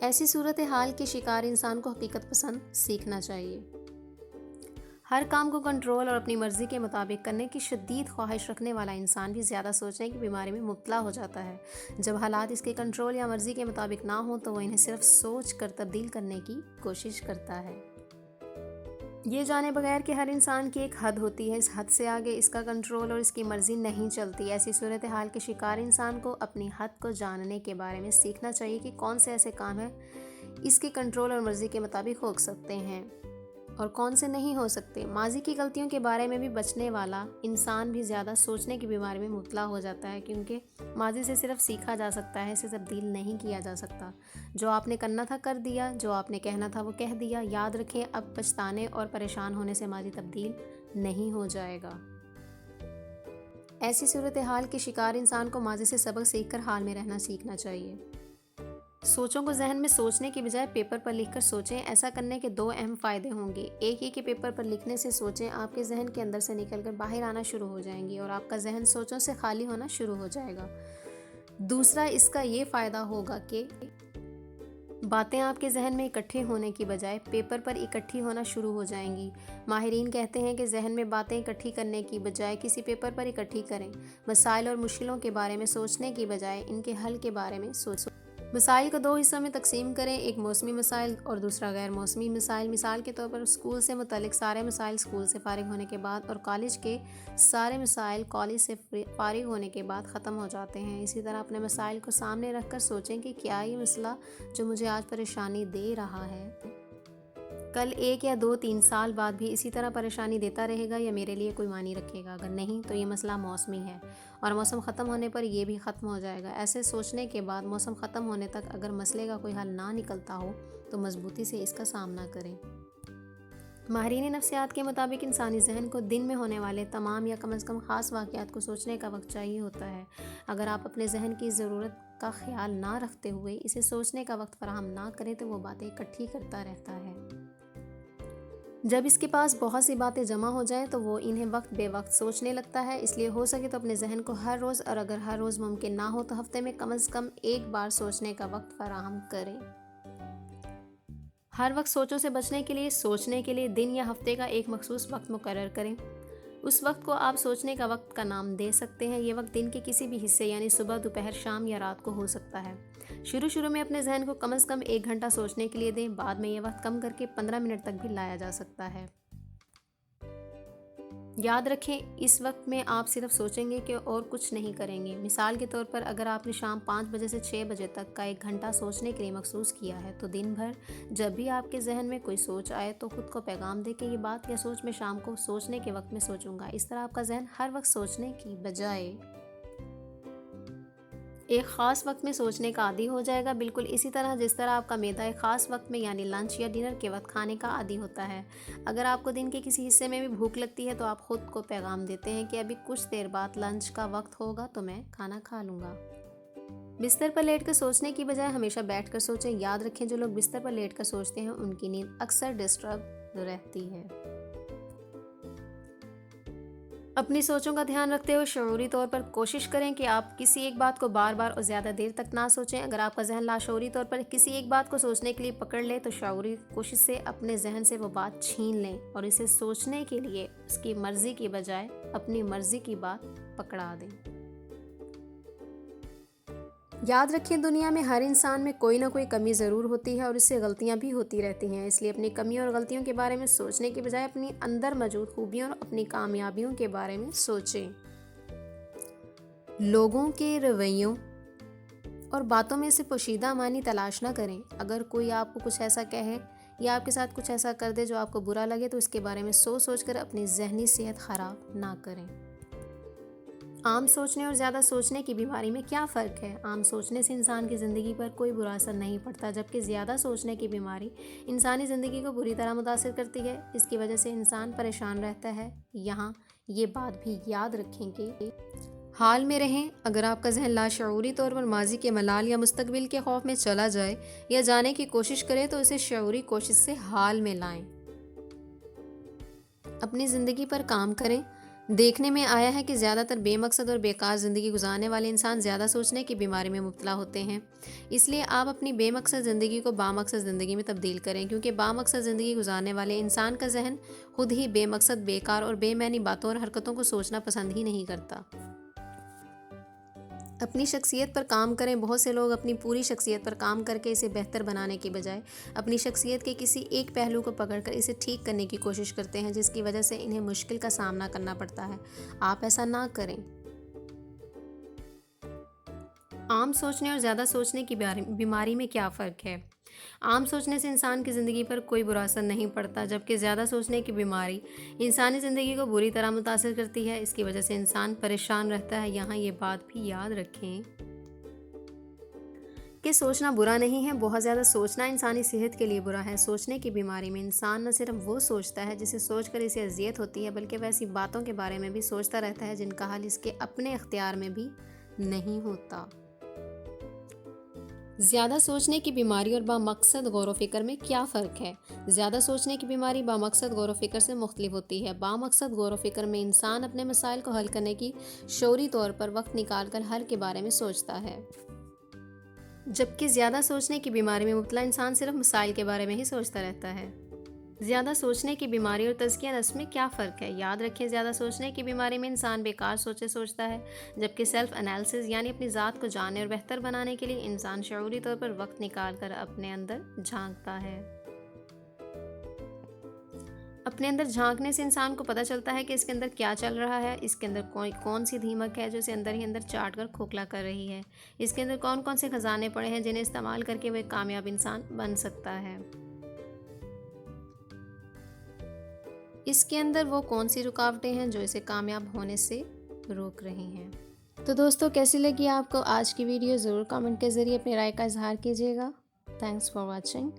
ایسی صورتحال کے شکار انسان کو حقیقت پسند سیکھنا چاہیے۔ ہر کام کو کنٹرول اور اپنی مرضی کے مطابق کرنے کی شدید خواہش رکھنے والا انسان بھی زیادہ سوچنے کی بیماری میں مبتلا ہو جاتا ہے۔ جب حالات اس کے کنٹرول یا مرضی کے مطابق نہ ہوں تو وہ انہیں صرف سوچ کر تبدیل کرنے کی کوشش کرتا ہے، یہ جانے بغیر کہ ہر انسان کی ایک حد ہوتی ہے، اس حد سے آگے اس کا کنٹرول اور اس کی مرضی نہیں چلتی۔ ایسی صورتحال کے شکار انسان کو اپنی حد کو جاننے کے بارے میں سیکھنا چاہیے کہ کون سے ایسے کام ہیں اس کے کنٹرول اور مرضی کے مطابق ہو سکتے ہیں اور کون سے نہیں ہو سکتے۔ ماضی کی غلطیوں کے بارے میں بھی بچنے والا انسان بھی زیادہ سوچنے کی بیماری میں مبتلا ہو جاتا ہے، کیونکہ ماضی سے صرف سیکھا جا سکتا ہے، اسے تبدیل نہیں کیا جا سکتا۔ جو آپ نے کرنا تھا کر دیا، جو آپ نے کہنا تھا وہ کہہ دیا۔ یاد رکھیں، اب پچھتانے اور پریشان ہونے سے ماضی تبدیل نہیں ہو جائے گا۔ ایسی صورتحال کے شکار انسان کو ماضی سے سبق سیکھ کر حال میں رہنا سیکھنا چاہیے۔ سوچوں کو ذہن میں سوچنے کی بجائے پیپر پر لکھ کر سوچیں۔ ایسا کرنے کے 2 اہم فائدے ہوں گے۔ ایک یہ کہ پیپر پر لکھنے سے سوچیں آپ کے ذہن کے اندر سے نکل کر باہر آنا شروع ہو جائیں گی اور آپ کا ذہن سوچوں سے خالی ہونا شروع ہو جائے گا۔ دوسرا اس کا یہ فائدہ ہوگا کہ باتیں آپ کے ذہن میں اکٹھے ہونے کی بجائے پیپر پر اکٹھی ہونا شروع ہو جائیں گی۔ ماہرین کہتے ہیں کہ ذہن میں باتیں اکٹھی کرنے کی بجائے کسی پیپر پر اکٹھی کریں۔ مسائل اور مشکلوں کے بارے میں سوچنے کی بجائے ان کے حل کے بارے میں سوچیں۔ مسائل کو 2 حصوں میں تقسیم کریں، ایک موسمی مسائل اور دوسرا غیر موسمی مسائل۔ مثال کے طور پر اسکول سے متعلق سارے مسائل اسکول سے فارغ ہونے کے بعد اور کالج کے سارے مسائل کالج سے فارغ ہونے کے بعد ختم ہو جاتے ہیں۔ اسی طرح اپنے مسائل کو سامنے رکھ کر سوچیں کہ کیا یہ مسئلہ جو مجھے آج پریشانی دے رہا ہے کل 1 یا 2 3 سال بعد بھی اسی طرح پریشانی دیتا رہے گا یا میرے لیے کوئی معنی رکھے گا۔ اگر نہیں تو یہ مسئلہ موسمی ہے اور موسم ختم ہونے پر یہ بھی ختم ہو جائے گا۔ ایسے سوچنے کے بعد موسم ختم ہونے تک اگر مسئلے کا کوئی حل نہ نکلتا ہو تو مضبوطی سے اس کا سامنا کریں۔ ماہرین نفسیات کے مطابق انسانی ذہن کو دن میں ہونے والے تمام یا کم از کم خاص واقعات کو سوچنے کا وقت چاہیے ہوتا ہے۔ اگر آپ اپنے ذہن کی ضرورت کا خیال نہ رکھتے ہوئے اسے سوچنے کا وقت فراہم نہ کریں تو وہ باتیں اکٹھی کرتا رہتا ہے۔ جب اس کے پاس بہت سی باتیں جمع ہو جائیں تو وہ انہیں وقت بے وقت سوچنے لگتا ہے۔ اس لیے ہو سکے تو اپنے ذہن کو ہر روز، اور اگر ہر روز ممکن نہ ہو تو ہفتے میں کم از کم 1 بار سوچنے کا وقت فراہم کریں۔ ہر وقت سوچوں سے بچنے کے لیے سوچنے کے لیے دن یا ہفتے کا ایک مخصوص وقت مقرر کریں۔ اس وقت کو آپ سوچنے کا وقت کا نام دے سکتے ہیں۔ یہ وقت دن کے کسی بھی حصے یعنی صبح، دوپہر، شام یا رات کو ہو سکتا ہے۔ شروع میں اپنے ذہن کو کم از کم 1 گھنٹہ سوچنے کے لیے دیں، بعد میں یہ وقت کم کر کے 15 منٹ تک بھی لایا جا سکتا ہے۔ یاد رکھیں، اس وقت میں آپ صرف سوچیں گے کہ اور کچھ نہیں کریں گے۔ مثال کے طور پر اگر آپ نے شام 5 بجے سے 6 بجے تک کا 1 گھنٹہ سوچنے کے لیے مخصوص کیا ہے تو دن بھر جب بھی آپ کے ذہن میں کوئی سوچ آئے تو خود کو پیغام دے کہ یہ بات یا سوچ میں شام کو سوچنے کے وقت میں سوچوں گا۔ اس طرح آپ کا ذہن ہر وقت سوچنے کی بجائے ایک خاص وقت میں سوچنے کا عادی ہو جائے گا، بالکل اسی طرح جس طرح آپ کا معدہ ایک خاص وقت میں یعنی لنچ یا ڈنر کے وقت کھانے کا عادی ہوتا ہے۔ اگر آپ کو دن کے کسی حصے میں بھی بھوک لگتی ہے تو آپ خود کو پیغام دیتے ہیں کہ ابھی کچھ دیر بعد لنچ کا وقت ہوگا تو میں کھانا کھا لوں گا۔ بستر پر لیٹ کر سوچنے کی بجائے ہمیشہ بیٹھ کر سوچیں۔ یاد رکھیں، جو لوگ بستر پر لیٹ کر سوچتے ہیں ان کی نیند اکثر ڈسٹرب رہتی ہے۔ اپنی سوچوں کا دھیان رکھتے ہوئے شعوری طور پر کوشش کریں کہ آپ کسی ایک بات کو بار بار اور زیادہ دیر تک نہ سوچیں۔ اگر آپ کا ذہن لاشعوری طور پر کسی ایک بات کو سوچنے کے لیے پکڑ لے تو شعوری کوشش سے اپنے ذہن سے وہ بات چھین لیں اور اسے سوچنے کے لیے اس کی مرضی کی بجائے اپنی مرضی کی بات پکڑا دیں۔ یاد رکھیں، دنیا میں ہر انسان میں کوئی نہ کوئی کمی ضرور ہوتی ہے اور اس سے غلطیاں بھی ہوتی رہتی ہیں۔ اس لیے اپنی کمیوں اور غلطیوں کے بارے میں سوچنے کی بجائے اپنی اندر موجود خوبیوں اور اپنی کامیابیوں کے بارے میں سوچیں۔ لوگوں کے رویوں اور باتوں میں سے پوشیدہ معنی تلاش نہ کریں۔ اگر کوئی آپ کو کچھ ایسا کہے یا آپ کے ساتھ کچھ ایسا کر دے جو آپ کو برا لگے تو اس کے بارے میں سوچ کر اپنی ذہنی صحت خراب نہ کریں۔ عام سوچنے اور زیادہ سوچنے کی بیماری میں کیا فرق ہے؟ عام سوچنے سے انسان کی زندگی پر کوئی برا اثر نہیں پڑتا، جبکہ زیادہ سوچنے کی بیماری انسانی زندگی کو بری طرح متاثر کرتی ہے، جس کی وجہ سے انسان پریشان رہتا ہے۔ یہاں یہ بات بھی یاد رکھیں کہ حال میں رہیں۔ اگر آپ کا ذہن لاشعوری طور پر ماضی کے ملال یا مستقبل کے خوف میں چلا جائے یا جانے کی کوشش کرے تو اسے شعوری کوشش سے حال میں لائیں۔ اپنی زندگی پر کام کریں، دیکھنے میں آیا ہے کہ زیادہ تر بے مقصد اور بیکار زندگی گزارنے والے انسان زیادہ سوچنے کی بیماری میں مبتلا ہوتے ہیں۔ اس لیے آپ اپنی بے مقصد زندگی کو بامقصد زندگی میں تبدیل کریں، کیونکہ بامقصد زندگی گزارنے والے انسان کا ذہن خود ہی بے مقصد، بیکار اور بے معنی باتوں اور حرکتوں کو سوچنا پسند ہی نہیں کرتا۔ اپنی شخصیت پر کام کریں۔ بہت سے لوگ اپنی پوری شخصیت پر کام کر کے اسے بہتر بنانے کی بجائے اپنی شخصیت کے کسی ایک پہلو کو پکڑ کر اسے ٹھیک کرنے کی کوشش کرتے ہیں، جس کی وجہ سے انہیں مشکل کا سامنا کرنا پڑتا ہے۔ آپ ایسا نہ کریں۔ عام سوچنے اور زیادہ سوچنے کی بیماری میں کیا فرق ہے؟ عام سوچنے سے انسان کی زندگی پر کوئی برا اثر نہیں پڑتا، جبکہ زیادہ سوچنے کی بیماری انسانی زندگی کو بری طرح متاثر کرتی ہے۔ اس کی وجہ سے انسان پریشان رہتا ہے۔ یہاں یہ بات بھی یاد رکھیں کہ سوچنا برا نہیں ہے، بہت زیادہ سوچنا انسانی صحت کے لیے برا ہے۔ سوچنے کی بیماری میں انسان نہ صرف وہ سوچتا ہے جسے سوچ کر اسے اذیت ہوتی ہے، بلکہ ویسی باتوں کے بارے میں بھی سوچتا رہتا ہے جن کا حل اس کے اپنے اختیار میں بھی نہیں ہوتا۔ زیادہ سوچنے کی بیماری اور بامقصد غور و فکر میں کیا فرق ہے؟ زیادہ سوچنے کی بیماری بامقصد غور و فکر سے مختلف ہوتی ہے۔ بامقصد غور و فکر میں انسان اپنے مسائل کو حل کرنے کی شعوری طور پر وقت نکال کر حل کے بارے میں سوچتا ہے، جبکہ زیادہ سوچنے کی بیماری میں مبتلا انسان صرف مسائل کے بارے میں ہی سوچتا رہتا ہے۔ زیادہ سوچنے کی بیماری اور تزکیہ نفس میں کیا فرق ہے؟ یاد رکھیں، زیادہ سوچنے کی بیماری میں انسان بیکار سوچتا ہے، جبکہ سیلف انالیسس یعنی اپنی ذات کو جاننے اور بہتر بنانے کے لیے انسان شعوری طور پر وقت نکال کر اپنے اندر جھانکتا ہے۔ اپنے اندر جھانکنے سے انسان کو پتہ چلتا ہے کہ اس کے اندر کیا چل رہا ہے، اس کے اندر کون سی دھمک ہے جو اسے اندر ہی اندر چاٹ کر کھوکھلا کر رہی ہے، اس کے اندر کون سے خزانے پڑے ہیں جنہیں استعمال کر کے وہ ایک کامیاب انسان بن سکتا ہے، اس کے اندر وہ کون سی رکاوٹیں ہیں جو اسے کامیاب ہونے سے روک رہی ہیں۔ تو دوستو، کیسی لگی آپ کو آج کی ویڈیو؟ ضرور کامنٹ کے ذریعے اپنی رائے کا اظہار کیجیے گا۔ Thanks for watching.